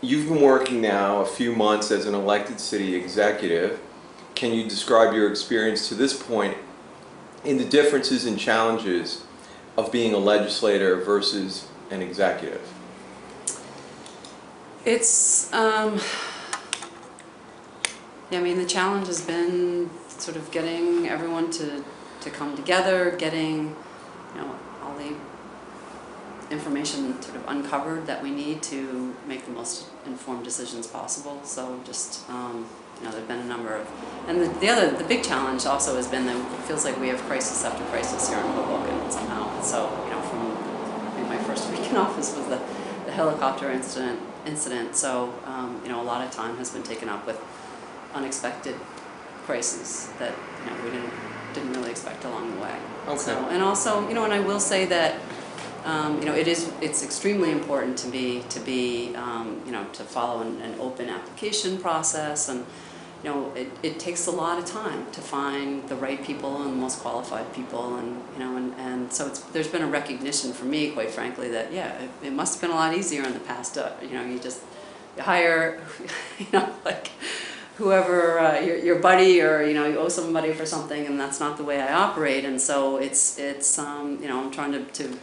you've been working now a few months as an elected city executive. Can you describe your experience to this point in the differences and challenges of being a legislator versus an executive? It's, yeah, I mean, the challenge has been sort of getting everyone to come together, getting, all the information sort of uncovered that we need to make the most informed decisions possible. So just, there's been a number of, and the big challenge also has been that it feels like we have crisis after crisis here in Hoboken somehow. And so, from I think my first week in office was the helicopter incident. So, a lot of time has been taken up with unexpected crises that we didn't really expect along the way. Okay. So, and also, and I will say that it's extremely important to follow an open application process, and it takes a lot of time to find the right people and the most qualified people, and so there's been a recognition for me, quite frankly, that it must have been a lot easier in the past. You hire like whoever your buddy, or you owe somebody for something, and that's not the way I operate. And so it's I'm trying to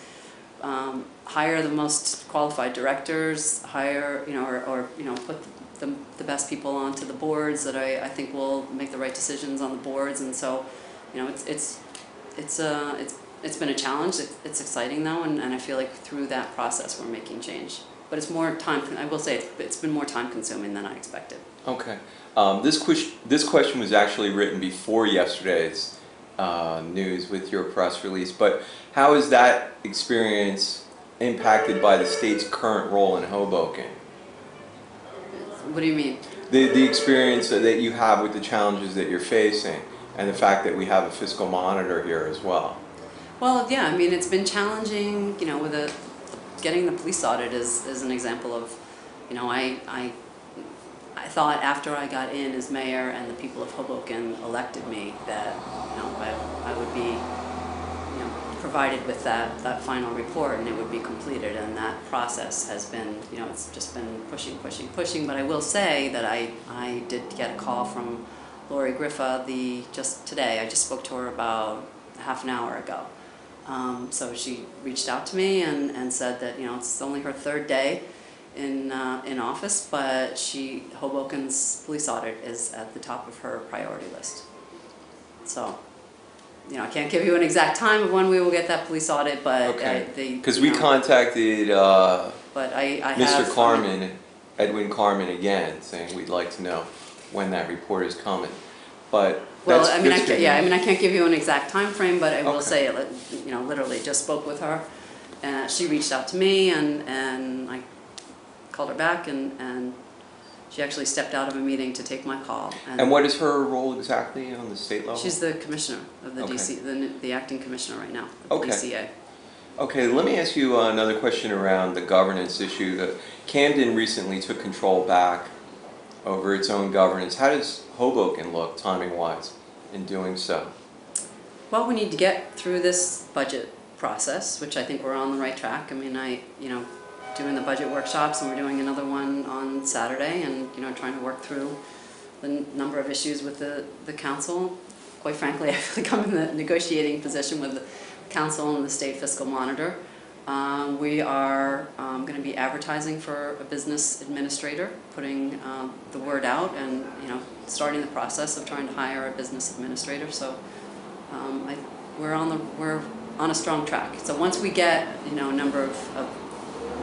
hire the most qualified directors, hire or put the best people onto the boards that I think will make the right decisions on the boards. And so it's been a challenge. It's exciting though, and I feel like through that process we're making change. But it's more time. I will say it's been more time consuming than I expected. Okay. This question was actually written before yesterday's news with your press release, but how is that experience impacted by the state's current role in Hoboken? What do you mean? The experience that you have with the challenges that you're facing, and the fact that we have a fiscal monitor here as well. Well, yeah, I mean, it's been challenging, with getting the police audit is an example of, I thought after I got in as mayor and the people of Hoboken elected me that, I would be, provided with that final report, and it would be completed. And that process has been, it's just been pushing. But I will say that I did get a call from Lori Griffa just today. I just spoke to her about half an hour ago. So she reached out to me and said that it's only her third day in office, but Hoboken's police audit is at the top of her priority list. So, I can't give you an exact time of when we will get that police audit, but because we contacted Mr. Carmen, Edwin Carmen again, saying we'd like to know when that report is coming. But well, I can't give you an exact time frame, but I will say, literally just spoke with her, and she reached out to me, and I called her back, and she actually stepped out of a meeting to take my call. And what is her role exactly on the state level? She's the commissioner of the DC, the acting commissioner right now of the DCA. Okay, let me ask you another question around the governance issue. Camden recently took control back over its own governance. How does Hoboken look, timing-wise, in doing so? Well, we need to get through this budget process, which I think we're on the right track. I mean, doing the budget workshops, and we're doing another one on Saturday, and trying to work through the number of issues with the council. Quite frankly, I feel like I'm in the negotiating position with the council and the state fiscal monitor. We are going to be advertising for a business administrator, putting the word out, and starting the process of trying to hire a business administrator. So we're on a strong track. So once we get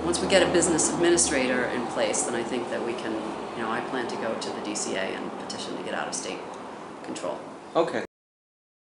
once we get a business administrator in place, then I think that we can, I plan to go to the DCA and petition to get out of state control. Okay.